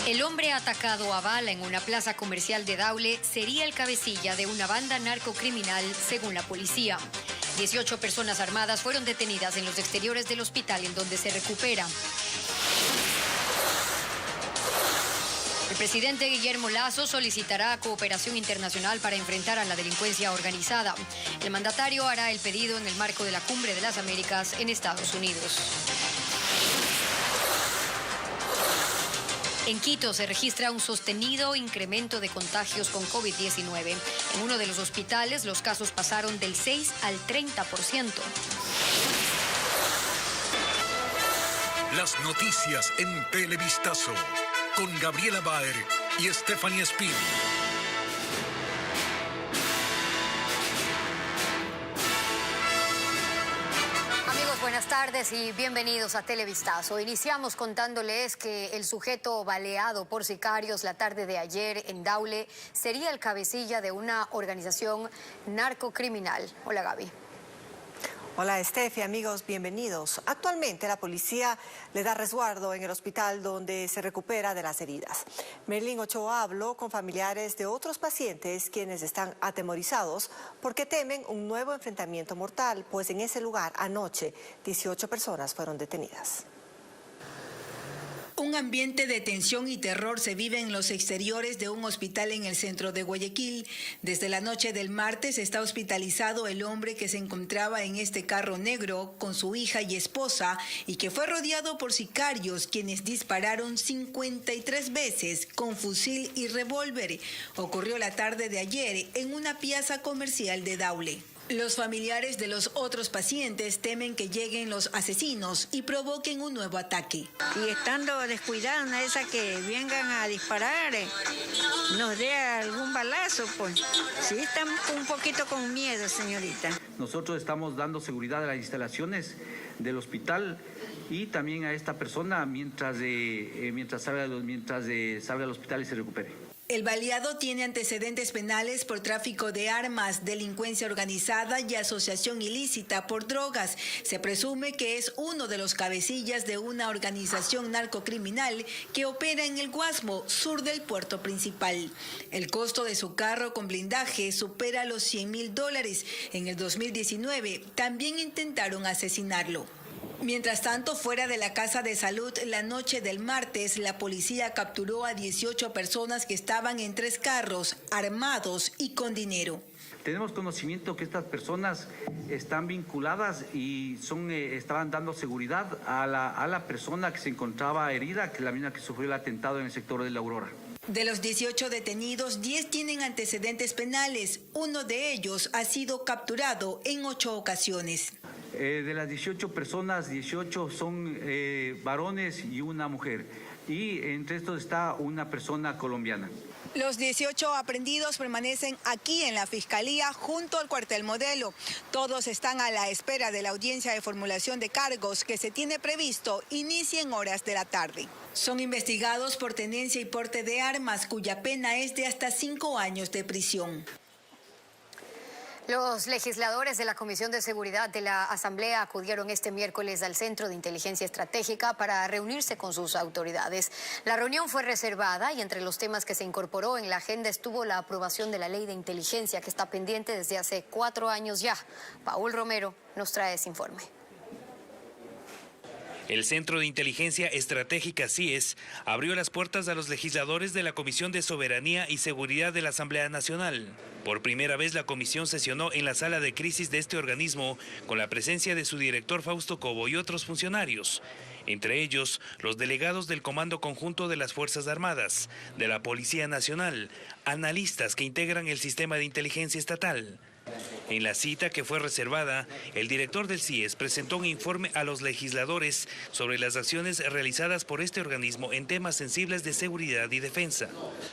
El hombre atacado a bala en una plaza comercial de Daule sería el cabecilla de una banda narcocriminal, según la policía. 18 personas armadas fueron detenidas en los exteriores del hospital en donde se recupera. El presidente Guillermo Lasso solicitará cooperación internacional para enfrentar a la delincuencia organizada. El mandatario hará el pedido en el marco de la Cumbre de las Américas en Estados Unidos. En Quito se registra un sostenido incremento de contagios con COVID-19. En uno de los hospitales los casos pasaron del 6 al 30%. Las noticias en Televistazo con Gabriela Baer y Stephanie Espín. Buenas tardes y bienvenidos a Televistazo. Iniciamos contándoles que el sujeto baleado por sicarios la tarde de ayer en Daule sería el cabecilla de una organización narcocriminal. Hola, Gaby. Hola, Steffi, amigos, bienvenidos. Actualmente la policía le da resguardo en el hospital donde se recupera de las heridas. Merlin Ochoa habló con familiares de otros pacientes quienes están atemorizados porque temen un nuevo enfrentamiento mortal, pues en ese lugar anoche 18 personas fueron detenidas. Un ambiente de tensión y terror se vive en los exteriores de un hospital en el centro de Guayaquil. Desde la noche del martes está hospitalizado el hombre que se encontraba en este carro negro con su hija y esposa y que fue rodeado por sicarios quienes dispararon 53 veces con fusil y revólver. Ocurrió la tarde de ayer en una plaza comercial de Daule. Los familiares de los otros pacientes temen que lleguen los asesinos y provoquen un nuevo ataque. Y estando descuidados, no es esa que vengan a disparar, nos dé algún balazo, pues. Sí, estamos un poquito con miedo, señorita. Nosotros estamos dando seguridad a las instalaciones del hospital y también a esta persona mientras salga del hospital y se recupere. El baleado tiene antecedentes penales por tráfico de armas, delincuencia organizada y asociación ilícita por drogas. Se presume que es uno de los cabecillas de una organización narcocriminal que opera en el Guasmo, sur del puerto principal. El costo de su carro con blindaje supera los $100,000. En el 2019 también intentaron asesinarlo. Mientras tanto, fuera de la Casa de Salud, la noche del martes, la policía capturó a 18 personas que estaban en 3 carros, armados y con dinero. Tenemos conocimiento que estas personas están vinculadas y estaban dando seguridad a la persona que se encontraba herida, que es la misma que sufrió el atentado en el sector de La Aurora. De los 18 detenidos, 10 tienen antecedentes penales. Uno de ellos ha sido capturado en 8 ocasiones. De las 18 personas, 18 son varones y una mujer. Y entre estos está una persona colombiana. Los 18 aprehendidos permanecen aquí en la Fiscalía junto al cuartel Modelo. Todos están a la espera de la audiencia de formulación de cargos que se tiene previsto inicie en horas de la tarde. Son investigados por tenencia y porte de armas, cuya pena es de hasta 5 años de prisión. Los legisladores de la Comisión de Seguridad de la Asamblea acudieron este miércoles al Centro de Inteligencia Estratégica para reunirse con sus autoridades. La reunión fue reservada y entre los temas que se incorporó en la agenda estuvo la aprobación de la Ley de Inteligencia que está pendiente desde hace 4 años ya. Paul Romero nos trae ese informe. El Centro de Inteligencia Estratégica CIES abrió las puertas a los legisladores de la Comisión de Soberanía y Seguridad de la Asamblea Nacional. Por primera vez la comisión sesionó en la sala de crisis de este organismo con la presencia de su director Fausto Cobo y otros funcionarios, entre ellos los delegados del Comando Conjunto de las Fuerzas Armadas, de la Policía Nacional, analistas que integran el sistema de inteligencia estatal. En la cita que fue reservada, el director del CIES presentó un informe a los legisladores sobre las acciones realizadas por este organismo en temas sensibles de seguridad y defensa.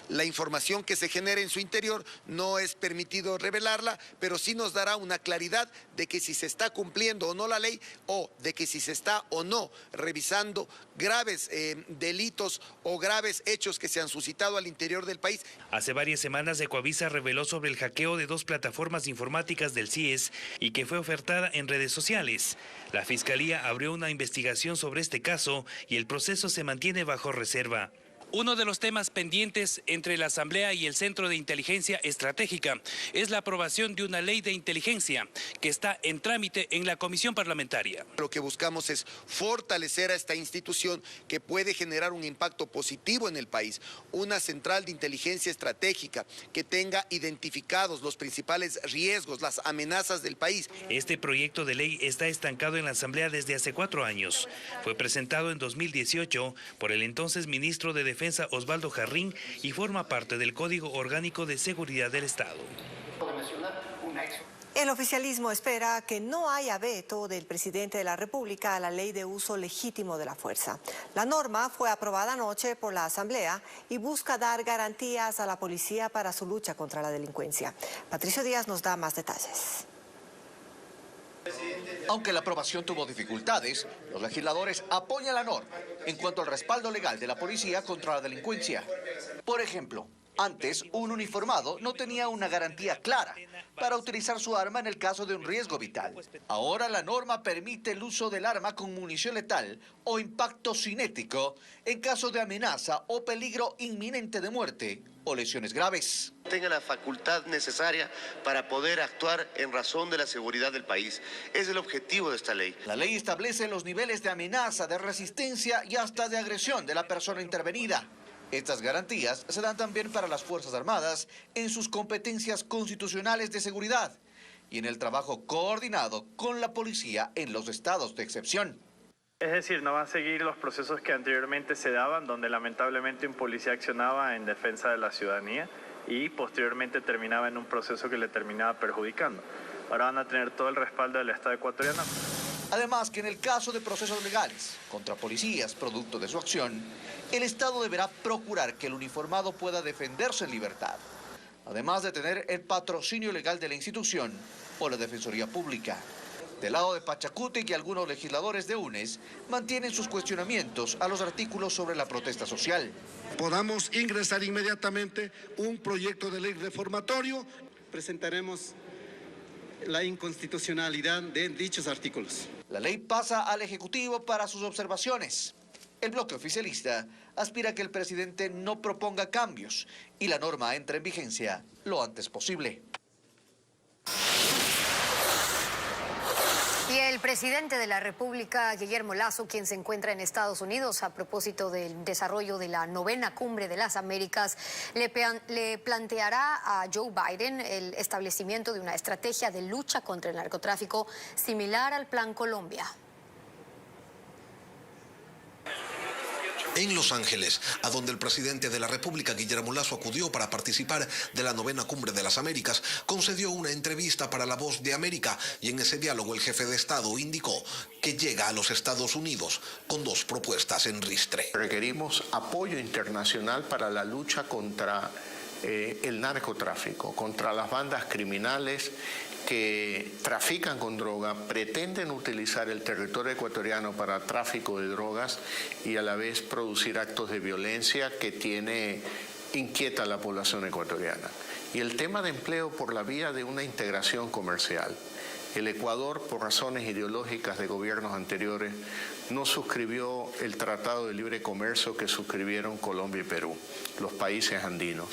La información que se genere en su interior no es permitido revelarla, pero sí nos dará una claridad de que si se está cumpliendo o no la ley o de que si se está o no revisando graves delitos o graves hechos que se han suscitado al interior del país. Hace varias semanas, Ecoavisa reveló sobre el hackeo de 2 plataformas informáticas del CIES y que fue ofertada en redes sociales. La Fiscalía abrió una investigación sobre este caso y el proceso se mantiene bajo reserva. Uno de los temas pendientes entre la Asamblea y el Centro de Inteligencia Estratégica es la aprobación de una ley de inteligencia que está en trámite en la comisión parlamentaria. Lo que buscamos es fortalecer a esta institución que puede generar un impacto positivo en el país, una central de inteligencia estratégica que tenga identificados los principales riesgos, las amenazas del país. Este proyecto de ley está estancado en la Asamblea desde hace 4 años. Fue presentado en 2018 por el entonces ministro de Defensa Osvaldo Jarrín y forma parte del Código Orgánico de Seguridad del Estado. El oficialismo espera que no haya veto del presidente de la República a la ley de uso legítimo de la fuerza. La norma fue aprobada anoche por la Asamblea y busca dar garantías a la policía para su lucha contra la delincuencia. Patricio Díaz nos da más detalles. Aunque la aprobación tuvo dificultades, los legisladores apoyan la norma en cuanto al respaldo legal de la policía contra la delincuencia. Por ejemplo, antes un uniformado no tenía una garantía clara para utilizar su arma en el caso de un riesgo vital. Ahora la norma permite el uso del arma con munición letal o impacto cinético en caso de amenaza o peligro inminente de muerte o lesiones graves. Tenga la facultad necesaria para poder actuar en razón de la seguridad del país. Es el objetivo de esta ley. La ley establece los niveles de amenaza, de resistencia y hasta de agresión de la persona intervenida. Estas garantías se dan también para las Fuerzas Armadas en sus competencias constitucionales de seguridad y en el trabajo coordinado con la policía en los estados de excepción. Es decir, no va a seguir los procesos que anteriormente se daban, donde lamentablemente un policía accionaba en defensa de la ciudadanía y posteriormente terminaba en un proceso que le terminaba perjudicando. Ahora van a tener todo el respaldo del Estado ecuatoriano. Además que en el caso de procesos legales contra policías producto de su acción, el Estado deberá procurar que el uniformado pueda defenderse en libertad, además de tener el patrocinio legal de la institución o la Defensoría Pública. Del lado de Pachacutic y algunos legisladores de UNES mantienen sus cuestionamientos a los artículos sobre la protesta social. Podamos ingresar inmediatamente un proyecto de ley reformatorio. Presentaremos la inconstitucionalidad de dichos artículos. La ley pasa al Ejecutivo para sus observaciones. El bloque oficialista aspira a que el presidente no proponga cambios y la norma entre en vigencia lo antes posible. Y el presidente de la República, Guillermo Lasso, quien se encuentra en Estados Unidos a propósito del desarrollo de la 9ª Cumbre de las Américas, le planteará a Joe Biden el establecimiento de una estrategia de lucha contra el narcotráfico similar al Plan Colombia. En Los Ángeles, a donde el presidente de la República, Guillermo Lasso, acudió para participar de la 9ª Cumbre de las Américas, concedió una entrevista para La Voz de América y en ese diálogo el jefe de Estado indicó que llega a los Estados Unidos con 2 propuestas en ristre. Requerimos apoyo internacional para la lucha contra el narcotráfico, contra las bandas criminales que trafican con droga, pretenden utilizar el territorio ecuatoriano para tráfico de drogas y a la vez producir actos de violencia que inquieta a la población ecuatoriana. Y el tema de empleo por la vía de una integración comercial. El Ecuador, por razones ideológicas de gobiernos anteriores, no suscribió el Tratado de Libre Comercio que suscribieron Colombia y Perú, los países andinos.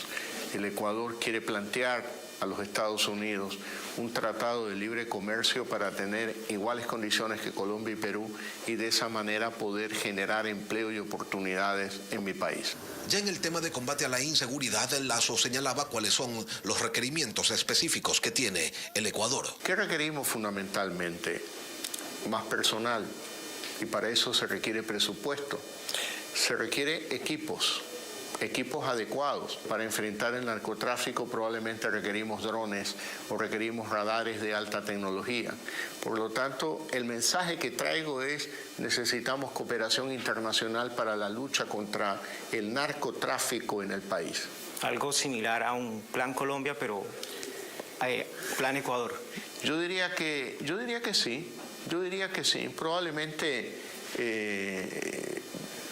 El Ecuador quiere plantear a los Estados Unidos un tratado de libre comercio para tener iguales condiciones que Colombia y Perú y de esa manera poder generar empleo y oportunidades en mi país. Ya en el tema de combate a la inseguridad, el Lasso señalaba cuáles son los requerimientos específicos que tiene el Ecuador. ¿Qué requerimos fundamentalmente? Más personal, y para eso se requiere presupuesto, se requiere equipos adecuados para enfrentar el narcotráfico. Probablemente requerimos drones o requerimos radares de alta tecnología. Por lo tanto, el mensaje que traigo es: necesitamos cooperación internacional para la lucha contra el narcotráfico en el país. Algo similar a un Plan Colombia, pero Plan Ecuador. Yo diría que sí. Probablemente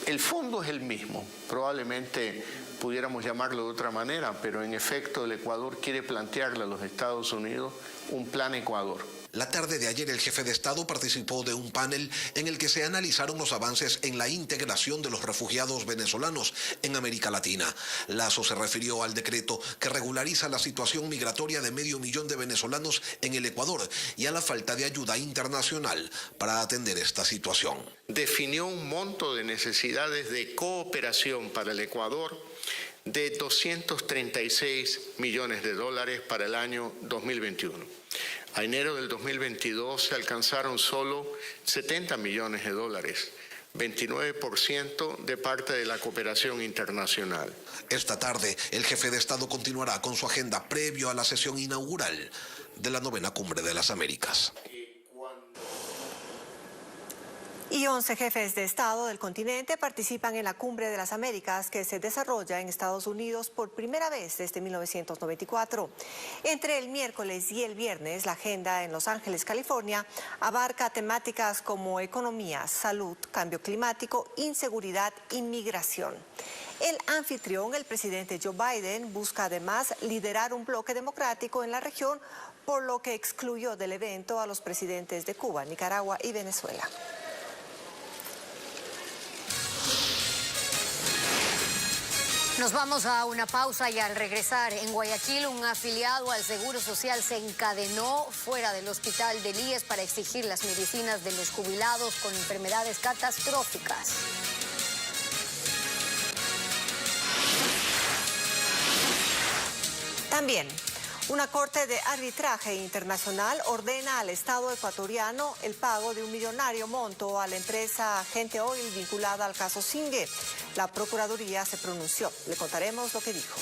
el fondo es el mismo, probablemente pudiéramos llamarlo de otra manera, pero en efecto el Ecuador quiere plantearle a los Estados Unidos un plan Ecuador. La tarde de ayer el jefe de Estado participó de un panel en el que se analizaron los avances en la integración de los refugiados venezolanos en América Latina. Lasso se refirió al decreto que regulariza la situación migratoria de 500.000 de venezolanos en el Ecuador y a la falta de ayuda internacional para atender esta situación. Definió un monto de necesidades de cooperación para el Ecuador de 236 millones de dólares para el año 2021. A enero del 2022 se alcanzaron solo 70 millones de dólares, 29% de parte de la cooperación internacional. Esta tarde, el jefe de Estado continuará con su agenda previo a la sesión inaugural de la 9ª Cumbre de las Américas. Y 11 jefes de Estado del continente participan en la Cumbre de las Américas que se desarrolla en Estados Unidos por primera vez desde 1994. Entre el miércoles y el viernes, la agenda en Los Ángeles, California, abarca temáticas como economía, salud, cambio climático, inseguridad y migración. El anfitrión, el presidente Joe Biden, busca además liderar un bloque democrático en la región, por lo que excluyó del evento a los presidentes de Cuba, Nicaragua y Venezuela. Nos vamos a una pausa y al regresar en Guayaquil, un afiliado al Seguro Social se encadenó fuera del hospital del IES para exigir las medicinas de los jubilados con enfermedades catastróficas. También, una corte de arbitraje internacional ordena al Estado ecuatoriano el pago de un millonario monto a la empresa Gente Oil vinculada al caso Singue. La Procuraduría se pronunció. Le contaremos lo que dijo.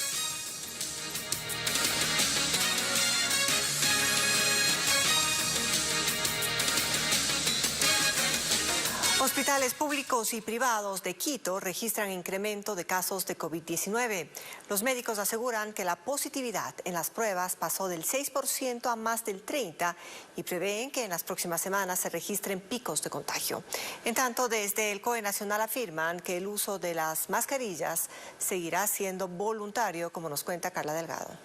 Hospitales públicos y privados de Quito registran incremento de casos de COVID-19. Los médicos aseguran que la positividad en las pruebas pasó del 6% a más del 30% y prevén que en las próximas semanas se registren picos de contagio. En tanto, desde el COE Nacional afirman que el uso de las mascarillas seguirá siendo voluntario, como nos cuenta Carla Delgado.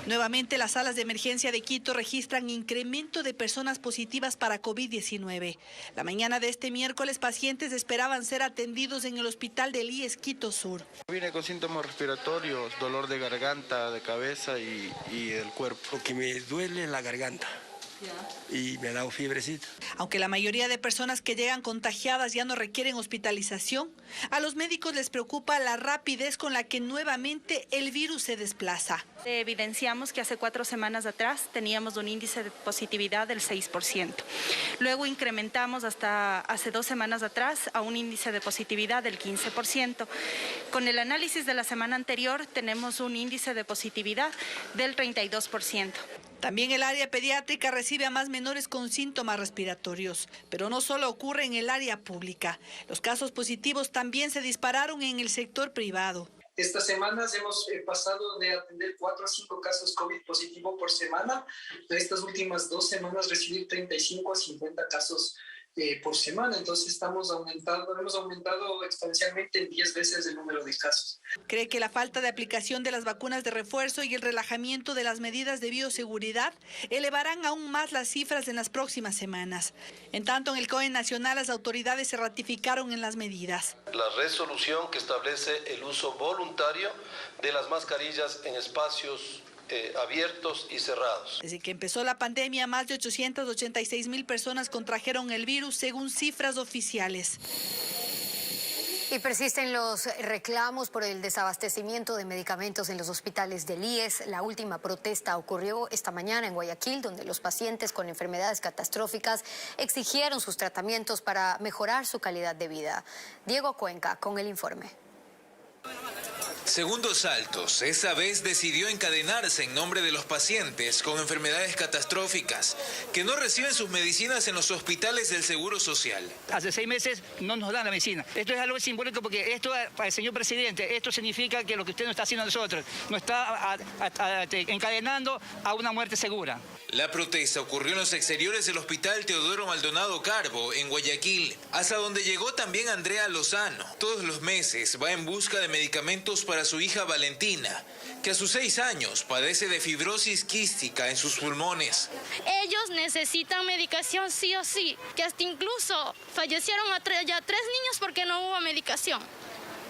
Nuevamente, las salas de emergencia de Quito registran incremento de personas positivas para COVID-19. La mañana de este miércoles, pacientes esperaban ser atendidos en el hospital del IES Quito Sur. Vine con síntomas respiratorios, dolor de garganta, de cabeza y del cuerpo. Porque me duele la garganta. Y me ha dado fiebrecita. Aunque la mayoría de personas que llegan contagiadas ya no requieren hospitalización, a los médicos les preocupa la rapidez con la que nuevamente el virus se desplaza. Evidenciamos que hace 4 semanas atrás teníamos un índice de positividad del 6%. Luego incrementamos hasta hace 2 semanas atrás a un índice de positividad del 15%. Con el análisis de la semana anterior tenemos un índice de positividad del 32%. También el área pediátrica recibe a más menores con síntomas respiratorios, pero no solo ocurre en el área pública. Los casos positivos también se dispararon en el sector privado. Estas semanas hemos pasado de atender 4 a 5 casos COVID positivo por semana. De estas últimas 2 semanas recibir 35 a 50 casos por semana. Entonces hemos aumentado exponencialmente en 10 veces el número de casos. Cree que la falta de aplicación de las vacunas de refuerzo y el relajamiento de las medidas de bioseguridad elevarán aún más las cifras en las próximas semanas. En tanto, en el COE Nacional las autoridades se ratificaron en las medidas. La resolución que establece el uso voluntario de las mascarillas en espacios abiertos y cerrados. Desde que empezó la pandemia, más de 886,000 personas contrajeron el virus, según cifras oficiales. Y persisten los reclamos por el desabastecimiento de medicamentos en los hospitales del IES. La última protesta ocurrió esta mañana en Guayaquil, donde los pacientes con enfermedades catastróficas exigieron sus tratamientos para mejorar su calidad de vida. Diego Cuenca con el informe. Segundos Altos esa vez decidió encadenarse en nombre de los pacientes con enfermedades catastróficas que no reciben sus medicinas en los hospitales del Seguro Social. Hace 6 meses no nos dan la medicina. Esto es algo simbólico porque esto, para el señor presidente, esto significa que lo que usted no está haciendo a nosotros, nos está encadenando a una muerte segura. La protesta ocurrió en los exteriores del Hospital Teodoro Maldonado Carbo, en Guayaquil, hasta donde llegó también Andrea Lozano. Todos los meses va en busca de medicamentos para para su hija Valentina, que a sus 6 años padece de fibrosis quística en sus pulmones. Ellos necesitan medicación sí o sí, que hasta incluso fallecieron ya 3 niños porque no hubo medicación.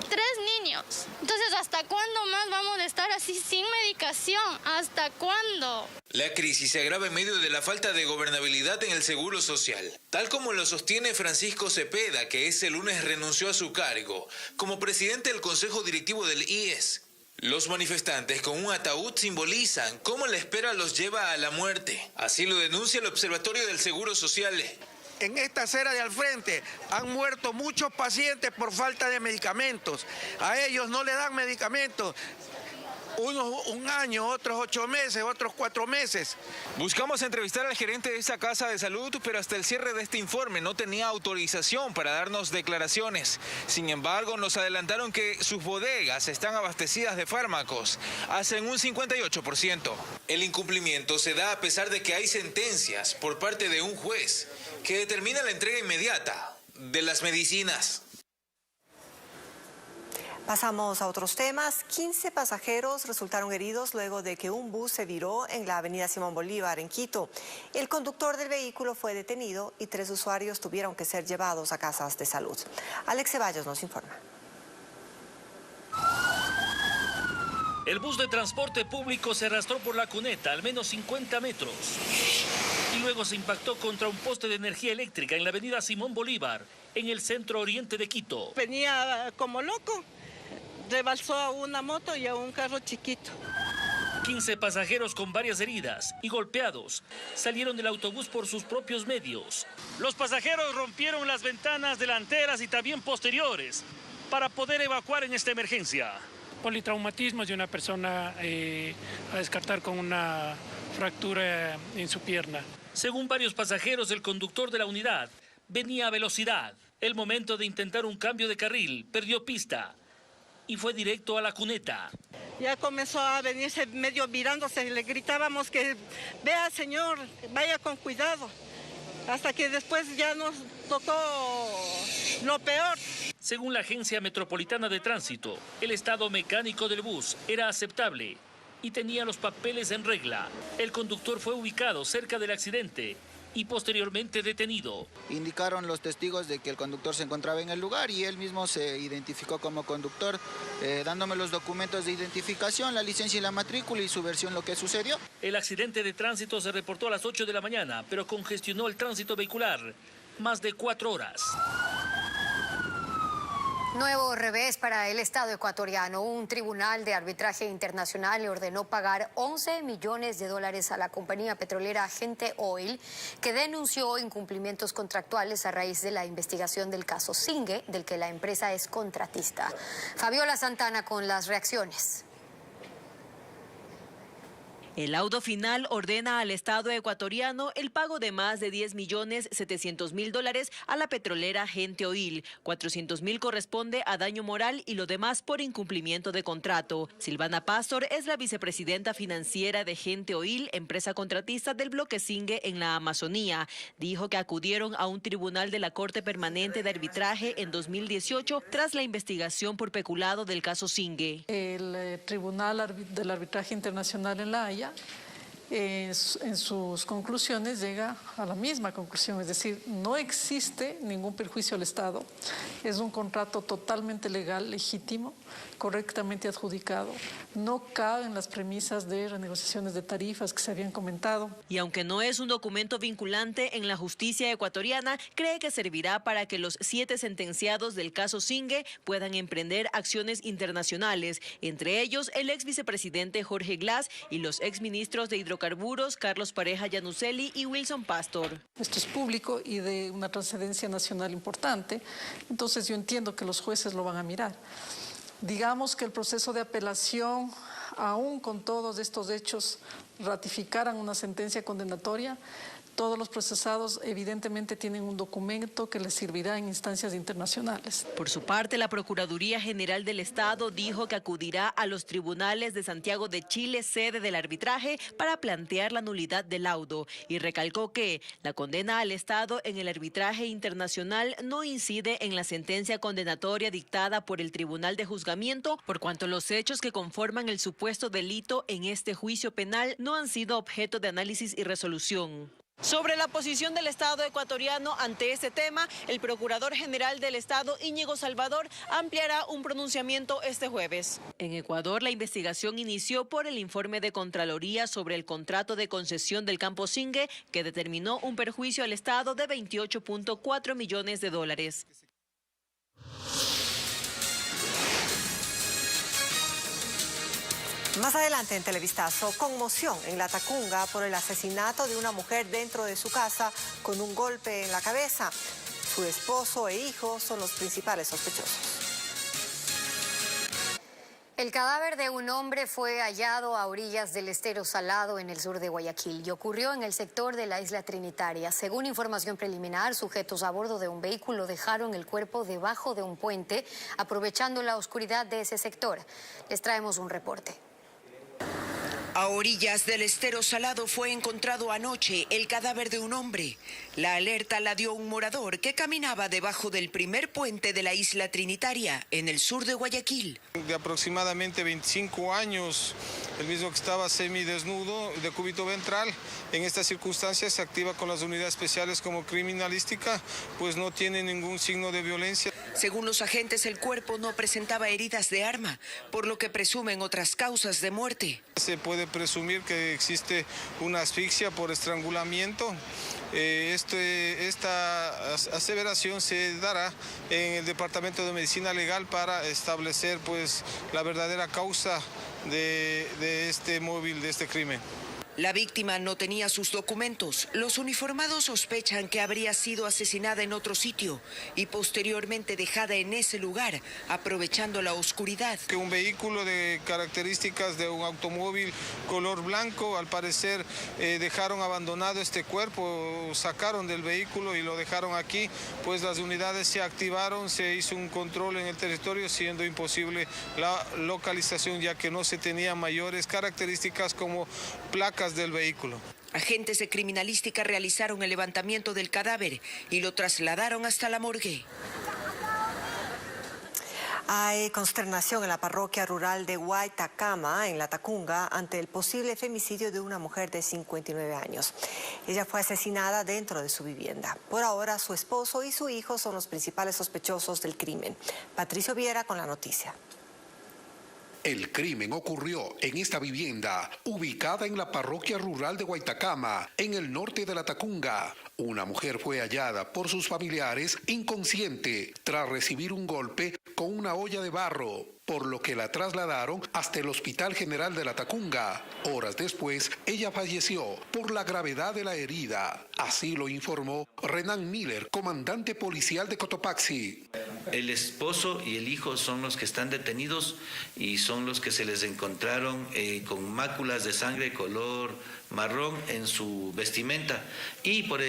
3 niños. Entonces, ¿hasta cuándo más vamos a estar así sin medicación? ¿Hasta cuándo? La crisis se agrava en medio de la falta de gobernabilidad en el Seguro Social, tal como lo sostiene Francisco Cepeda, que este lunes renunció a su cargo como presidente del Consejo Directivo del IES. Los manifestantes con un ataúd simbolizan cómo la espera los lleva a la muerte. Así lo denuncia el Observatorio del Seguro Social. En esta acera de al frente han muerto muchos pacientes por falta de medicamentos. A ellos no le dan medicamentos. Unos 1 año, otros 8 meses, otros 4 meses. Buscamos entrevistar al gerente de esta casa de salud, pero hasta el cierre de este informe no tenía autorización para darnos declaraciones. Sin embargo, nos adelantaron que sus bodegas están abastecidas de fármacos, hacen un 58%. El incumplimiento se da a pesar de que hay sentencias por parte de un juez que determina la entrega inmediata de las medicinas. Pasamos a otros temas. 15 pasajeros resultaron heridos luego de que un bus se viró en la avenida Simón Bolívar, en Quito. El conductor del vehículo fue detenido y 3 usuarios tuvieron que ser llevados a casas de salud. Alex Ceballos nos informa. El bus de transporte público se arrastró por la cuneta al menos 50 metros y luego se impactó contra un poste de energía eléctrica en la avenida Simón Bolívar, en el centro oriente de Quito. Venía como loco. Rebalsó a una moto y a un carro chiquito. 15 pasajeros con varias heridas y golpeados salieron del autobús por sus propios medios. Los pasajeros rompieron las ventanas delanteras y también posteriores para poder evacuar en esta emergencia. Politraumatismos de una persona a descartar con una fractura en su pierna. Según varios pasajeros, el conductor de la unidad venía a velocidad. El momento de intentar un cambio de carril perdió pista y fue directo a la cuneta. Ya comenzó a venirse medio virándose, le gritábamos que vea señor, vaya con cuidado, hasta que después ya nos tocó lo peor. Según la Agencia Metropolitana de Tránsito, el estado mecánico del bus era aceptable y tenía los papeles en regla. El conductor fue ubicado cerca del accidente y posteriormente detenido. Indicaron los testigos de que el conductor se encontraba en el lugar y él mismo se identificó como conductor, dándome los documentos de identificación, la licencia y la matrícula y su versión lo que sucedió. El accidente de tránsito se reportó a las 8 de la mañana, pero congestionó el tránsito vehicular más de 4 horas. Nuevo revés para el Estado ecuatoriano. Un tribunal de arbitraje internacional le ordenó pagar $11 millones a la compañía petrolera Gente Oil, que denunció incumplimientos contractuales a raíz de la investigación del caso Singue, del que la empresa es contratista. Fabiola Santana con las reacciones. El laudo final ordena al Estado ecuatoriano el pago de más de $10.700.000 a la petrolera Gente Oil. 400.000 corresponde a daño moral y lo demás por incumplimiento de contrato. Silvana Pastor es la vicepresidenta financiera de Gente Oil, empresa contratista del bloque Singue en la Amazonía. Dijo que acudieron a un tribunal de la Corte Permanente de Arbitraje en 2018 tras la investigación por peculado del caso Singue. El Tribunal del Arbitraje Internacional en La Haya en sus conclusiones llega a la misma conclusión, es decir, no existe ningún perjuicio al Estado, es un contrato totalmente legal, legítimo, correctamente adjudicado, no caben las premisas de renegociaciones de tarifas que se habían comentado. Y aunque no es un documento vinculante en la justicia ecuatoriana, cree que servirá para que los 7 sentenciados del caso Singue puedan emprender acciones internacionales, entre ellos el ex vicepresidente Jorge Glass y los exministros de Hidrocarburos Carlos Pareja Yanuseli y Wilson Pastor. Esto es público y de una trascendencia nacional importante, entonces yo entiendo que los jueces lo van a mirar. Digamos que el proceso de apelación, aún con todos estos hechos, ratificaran una sentencia condenatoria, Todos los procesados evidentemente tienen un documento que les servirá en instancias internacionales. Por su parte, la Procuraduría General del Estado dijo que acudirá a los tribunales de Santiago de Chile, sede del arbitraje, para plantear la nulidad del laudo, y recalcó que la condena al Estado en el arbitraje internacional no incide en la sentencia condenatoria dictada por el Tribunal de Juzgamiento, por cuanto los hechos que conforman el supuesto delito en este juicio penal no han sido objeto de análisis y resolución. Sobre la posición del Estado ecuatoriano ante este tema, el Procurador General del Estado, Íñigo Salvador, ampliará un pronunciamiento este jueves. En Ecuador, la investigación inició por el informe de Contraloría sobre el contrato de concesión del Campo Singue, que determinó un perjuicio al Estado de $28.4 millones. Más adelante en Televistazo, conmoción en La Tacunga por el asesinato de una mujer dentro de su casa con un golpe en la cabeza. Su esposo e hijo son los principales sospechosos. El cadáver de un hombre fue hallado a orillas del estero Salado en el sur de Guayaquil y ocurrió en el sector de la Isla Trinitaria. Según información preliminar, sujetos a bordo de un vehículo dejaron el cuerpo debajo de un puente, aprovechando la oscuridad de ese sector. Les traemos un reporte. A orillas del estero Salado fue encontrado anoche el cadáver de un hombre. La alerta la dio un morador que caminaba debajo del primer puente de la Isla Trinitaria, en el sur de Guayaquil. De aproximadamente 25 años, el mismo que estaba semidesnudo, de cúbito ventral. En estas circunstancias se activa con las unidades especiales como criminalística, pues no tiene ningún signo de violencia. Según los agentes, el cuerpo no presentaba heridas de arma, por lo que presumen otras causas de muerte. Se puede presumir que existe una asfixia por estrangulamiento. Esta aseveración se dará en el Departamento de Medicina Legal para establecer pues la verdadera causa de este móvil, de este crimen. La víctima no tenía sus documentos. Los uniformados sospechan que habría sido asesinada en otro sitio y posteriormente dejada en ese lugar, aprovechando la oscuridad. Que un vehículo de características de un automóvil color blanco, al parecer dejaron abandonado este cuerpo, sacaron del vehículo y lo dejaron aquí, pues las unidades se activaron, se hizo un control en el territorio, siendo imposible la localización, ya que no se tenían mayores características como placas del vehículo. Agentes de criminalística realizaron el levantamiento del cadáver y lo trasladaron hasta la morgue. Hay consternación en la parroquia rural de Guaitacama, en La Tacunga, ante el posible femicidio de una mujer de 59 años. Ella fue asesinada dentro de su vivienda. Por ahora, su esposo y su hijo son los principales sospechosos del crimen. Patricio Viera con la noticia. El crimen ocurrió en esta vivienda, ubicada en la parroquia rural de Guaitacama, en el norte de La Tacunga. Una mujer fue hallada por sus familiares inconsciente tras recibir un golpe con una olla de barro, por lo que la trasladaron hasta el Hospital General de La Tacunga. Horas después, ella falleció por la gravedad de la herida. Así lo informó Renan Miller, comandante policial de Cotopaxi. El esposo y el hijo son los que están detenidos y son los que se les encontraron con máculas de sangre color marrón en su vestimenta, y por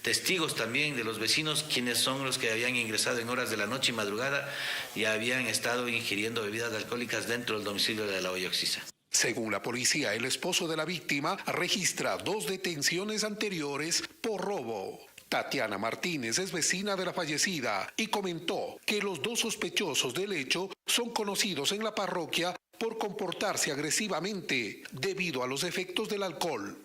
testigos también de los vecinos, quienes son los que habían ingresado en horas de la noche y madrugada y habían estado ingiriendo bebidas alcohólicas dentro del domicilio de la Olla Oxisa. Según la policía, el esposo de la víctima registra 2 detenciones anteriores por robo. Tatiana Martínez es vecina de la fallecida y comentó que los 2 sospechosos del hecho son conocidos en la parroquia por comportarse agresivamente debido a los efectos del alcohol.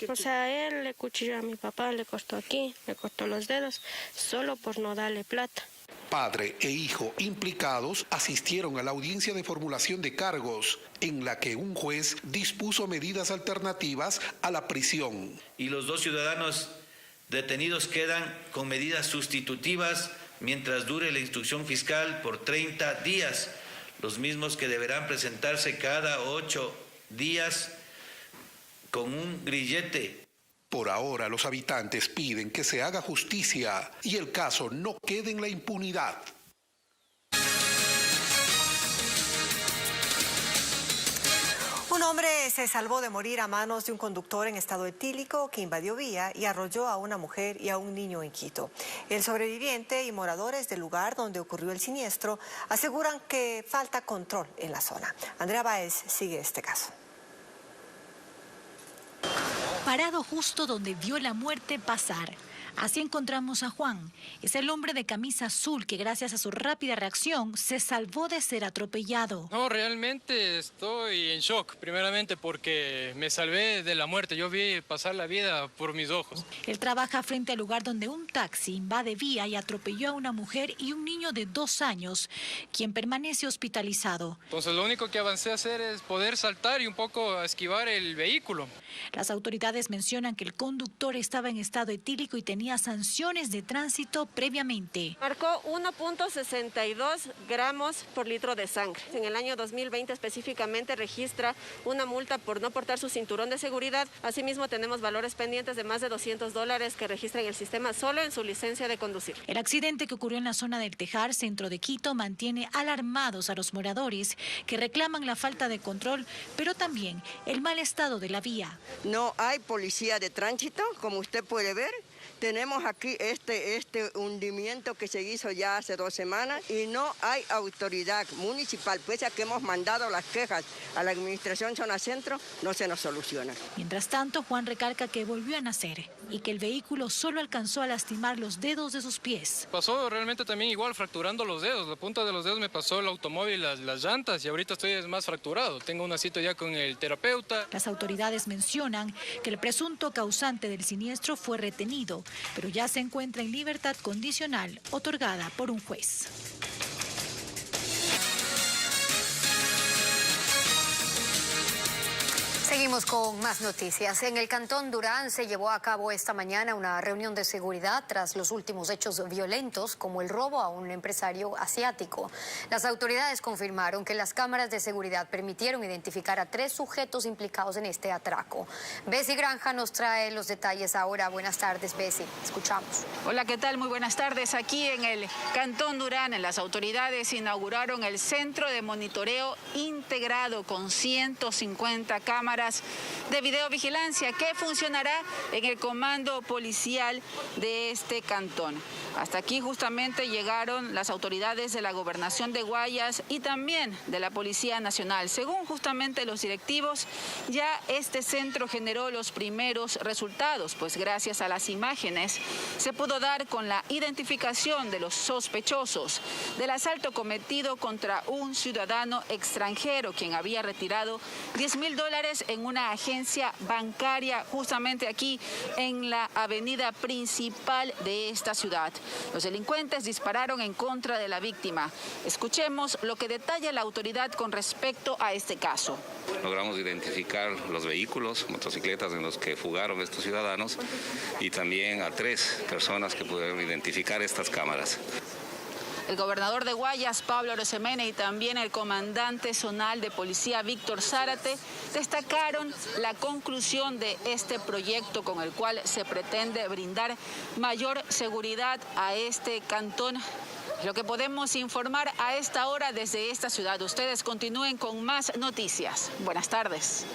O sea, él le cuchilló a mi papá, le cortó aquí, le cortó los dedos, solo por no darle plata. Padre e hijo implicados asistieron a la audiencia de formulación de cargos, en la que un juez dispuso medidas alternativas a la prisión. Y los 2 ciudadanos detenidos quedan con medidas sustitutivas mientras dure la instrucción fiscal por 30 días. Los mismos que deberán presentarse cada 8 días con un grillete. Por ahora, los habitantes piden que se haga justicia y el caso no quede en la impunidad. Un hombre se salvó de morir a manos de un conductor en estado etílico que invadió vía y arrolló a una mujer y a un niño en Quito. El sobreviviente y moradores del lugar donde ocurrió el siniestro aseguran que falta control en la zona. Andrea Báez sigue este caso. Parado justo donde vio la muerte pasar. Así encontramos a Juan. Es el hombre de camisa azul que gracias a su rápida reacción se salvó de ser atropellado. No, realmente estoy en shock, primeramente porque me salvé de la muerte. Yo vi pasar la vida por mis ojos. Él trabaja frente al lugar donde un taxi invade vía y atropelló a una mujer y un niño de 2 años, quien permanece hospitalizado. Entonces lo único que avancé a hacer es poder saltar y un poco esquivar el vehículo. Las autoridades mencionan que el conductor estaba en estado etílico y tenía sanciones de tránsito previamente. Marcó 1.62 gramos por litro de sangre. En el año 2020 específicamente registra una multa por no portar su cinturón de seguridad. Asimismo tenemos valores pendientes de más de $200 que registra en el sistema solo en su licencia de conducir. El accidente que ocurrió en la zona del Tejar, centro de Quito, mantiene alarmados a los moradores que reclaman la falta de control, pero también el mal estado de la vía. No hay policía de tránsito, como usted puede ver. Tenemos aquí este hundimiento que se hizo ya hace 2 semanas y no hay autoridad municipal, pese a que hemos mandado las quejas a la administración zona centro, no se nos soluciona. Mientras tanto, Juan recalca que volvió a nacer y que el vehículo solo alcanzó a lastimar los dedos de sus pies. Pasó realmente también igual fracturando los dedos. La punta de los dedos me pasó el automóvil, las llantas, y ahorita estoy más fracturado. Tengo una cita ya con el terapeuta. Las autoridades mencionan que el presunto causante del siniestro fue retenido, pero ya se encuentra en libertad condicional otorgada por un juez. Seguimos con más noticias. En el Cantón Durán se llevó a cabo esta mañana una reunión de seguridad tras los últimos hechos violentos, como el robo a un empresario asiático. Las autoridades confirmaron que las cámaras de seguridad permitieron identificar a 3 sujetos implicados en este atraco. Bessie Granja nos trae los detalles ahora. Buenas tardes, Bessie. Escuchamos. Hola, ¿qué tal? Muy buenas tardes. Aquí en el Cantón Durán, las autoridades inauguraron el centro de monitoreo integrado con 150 cámaras de videovigilancia que funcionará en el comando policial de este cantón. Hasta aquí justamente llegaron las autoridades de la Gobernación de Guayas y también de la Policía Nacional. Según justamente los directivos, ya este centro generó los primeros resultados, pues gracias a las imágenes se pudo dar con la identificación de los sospechosos del asalto cometido contra un ciudadano extranjero, quien había retirado $10,000 en una agencia bancaria justamente aquí en la avenida principal de esta ciudad. Los delincuentes dispararon en contra de la víctima. Escuchemos lo que detalla la autoridad con respecto a este caso. Logramos identificar los vehículos, motocicletas en los que fugaron estos ciudadanos y también a 3 personas que pudieron identificar estas cámaras. El gobernador de Guayas, Pablo Arosemena, y también el comandante zonal de policía, Víctor Zárate, destacaron la conclusión de este proyecto con el cual se pretende brindar mayor seguridad a este cantón. Lo que podemos informar a esta hora desde esta ciudad. Ustedes continúen con más noticias. Buenas tardes.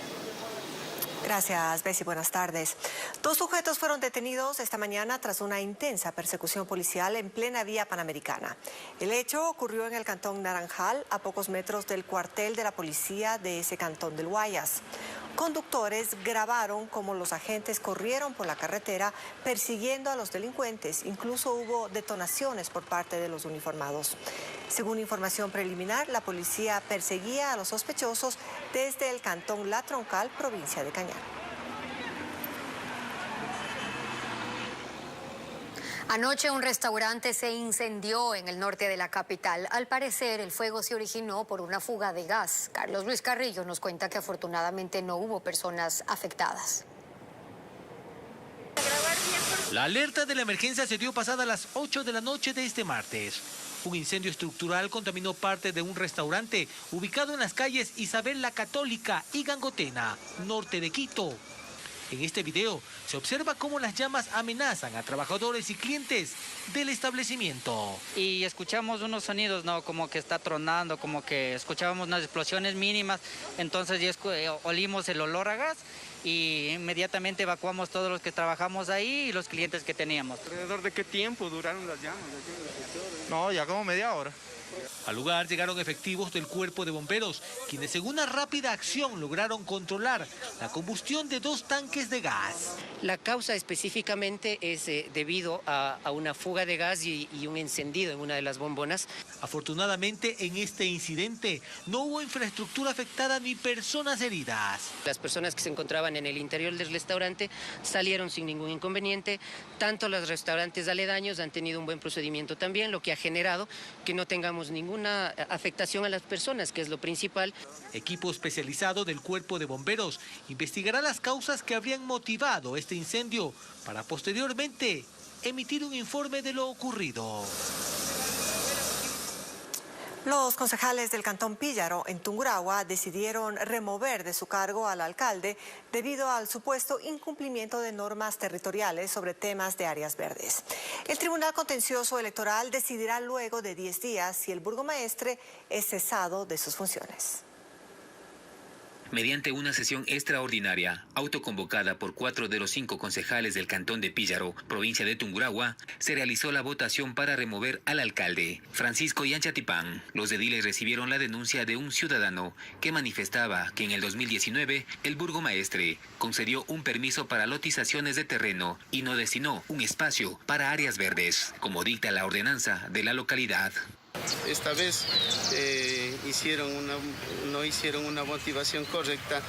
Gracias, Bessie. Buenas tardes. 2 sujetos fueron detenidos esta mañana tras una intensa persecución policial en plena vía panamericana. El hecho ocurrió en el cantón Naranjal, a pocos metros del cuartel de la policía de ese cantón del Guayas. Conductores grabaron cómo los agentes corrieron por la carretera persiguiendo a los delincuentes. Incluso hubo detonaciones por parte de los uniformados. Según información preliminar, la policía perseguía a los sospechosos desde el cantón La Troncal, provincia de Cañar. Anoche un restaurante se incendió en el norte de la capital. Al parecer, el fuego se originó por una fuga de gas. Carlos Luis Carrillo nos cuenta que afortunadamente no hubo personas afectadas. La alerta de la emergencia se dio pasada las 8 de la noche de este martes. Un incendio estructural contaminó parte de un restaurante ubicado en las calles Isabel la Católica y Gangotena, norte de Quito. En este video se observa cómo las llamas amenazan a trabajadores y clientes del establecimiento. Y escuchamos unos sonidos, ¿no? Como que está tronando, como que escuchábamos unas explosiones mínimas, entonces ya olimos el olor a gas y inmediatamente evacuamos todos los que trabajamos ahí y los clientes que teníamos. ¿Alrededor de qué tiempo duraron las llamas? No, ya como media hora. Al lugar llegaron efectivos del Cuerpo de Bomberos, quienes en una rápida acción lograron controlar la combustión de 2 tanques de gas. La causa específicamente es debido a una fuga de gas y un encendido en una de las bombonas. Afortunadamente, en este incidente no hubo infraestructura afectada ni personas heridas. Las personas que se encontraban en el interior del restaurante salieron sin ningún inconveniente. Tanto los restaurantes aledaños han tenido un buen procedimiento también, lo que ha generado que no tengamos ninguna afectación a las personas, que es lo principal. Equipo especializado del Cuerpo de Bomberos investigará las causas que habrían motivado este incendio para posteriormente emitir un informe de lo ocurrido. Los concejales del Cantón Píllaro, en Tungurahua, decidieron remover de su cargo al alcalde debido al supuesto incumplimiento de normas territoriales sobre temas de áreas verdes. El Tribunal Contencioso Electoral decidirá luego de 10 días si el burgomaestre es cesado de sus funciones. Mediante una sesión extraordinaria, autoconvocada por 4 de los 5 concejales del Cantón de Píllaro, provincia de Tungurahua, se realizó la votación para remover al alcalde, Francisco Yanchatipán. Los ediles recibieron la denuncia de un ciudadano que manifestaba que en el 2019 el burgomaestre concedió un permiso para lotizaciones de terreno y no destinó un espacio para áreas verdes, como dicta la ordenanza de la localidad. Esta vez no hicieron una motivación correcta,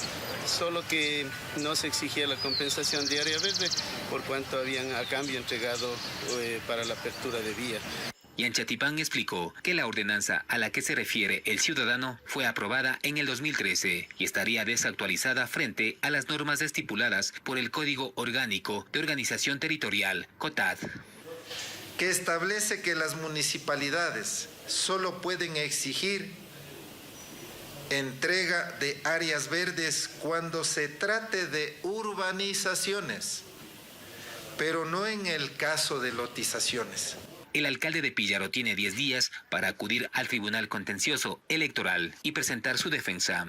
solo que no se exigía la compensación de área verde por cuanto habían a cambio entregado para la apertura de vía. Yanchatipán explicó que la ordenanza a la que se refiere el ciudadano fue aprobada en el 2013 y estaría desactualizada frente a las normas estipuladas por el Código Orgánico de Organización Territorial, COTAD, que establece que las municipalidades solo pueden exigir entrega de áreas verdes cuando se trate de urbanizaciones, pero no en el caso de lotizaciones. El alcalde de Píllaro tiene 10 días para acudir al Tribunal Contencioso Electoral y presentar su defensa.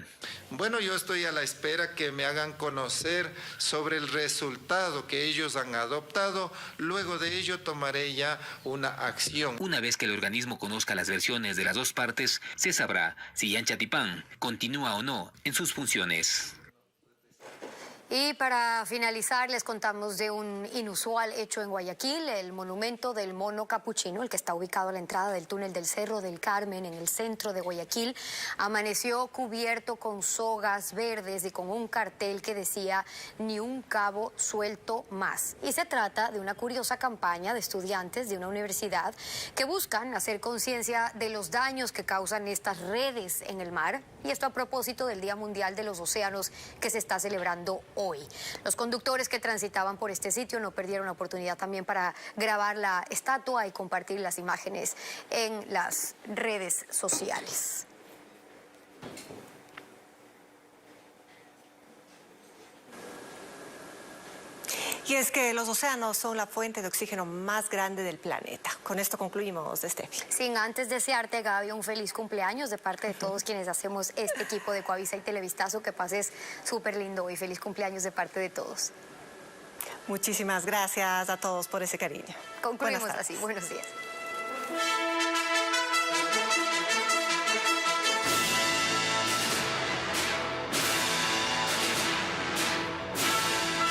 Bueno, yo estoy a la espera que me hagan conocer sobre el resultado que ellos han adoptado. Luego de ello tomaré ya una acción. Una vez que el organismo conozca las versiones de las 2 partes, se sabrá si Yanchatipán continúa o no en sus funciones. Y para finalizar, les contamos de un inusual hecho en Guayaquil, el monumento del mono capuchino, el que está ubicado a la entrada del túnel del Cerro del Carmen, en el centro de Guayaquil, amaneció cubierto con sogas verdes y con un cartel que decía "Ni un cabo suelto más". Y se trata de una curiosa campaña de estudiantes de una universidad que buscan hacer conciencia de los daños que causan estas redes en el mar, y esto a propósito del Día Mundial de los Océanos que se está celebrando hoy. Los conductores que transitaban por este sitio no perdieron la oportunidad también para grabar la estatua y compartir las imágenes en las redes sociales. Y es que los océanos son la fuente de oxígeno más grande del planeta. Con esto concluimos, Steffi. Sin antes desearte, Gaby, un feliz cumpleaños de parte de todos quienes hacemos este equipo de Coavisa y Televistazo. Que pases súper lindo y feliz cumpleaños de parte de todos. Muchísimas gracias a todos por ese cariño. Concluimos así. Buenos días.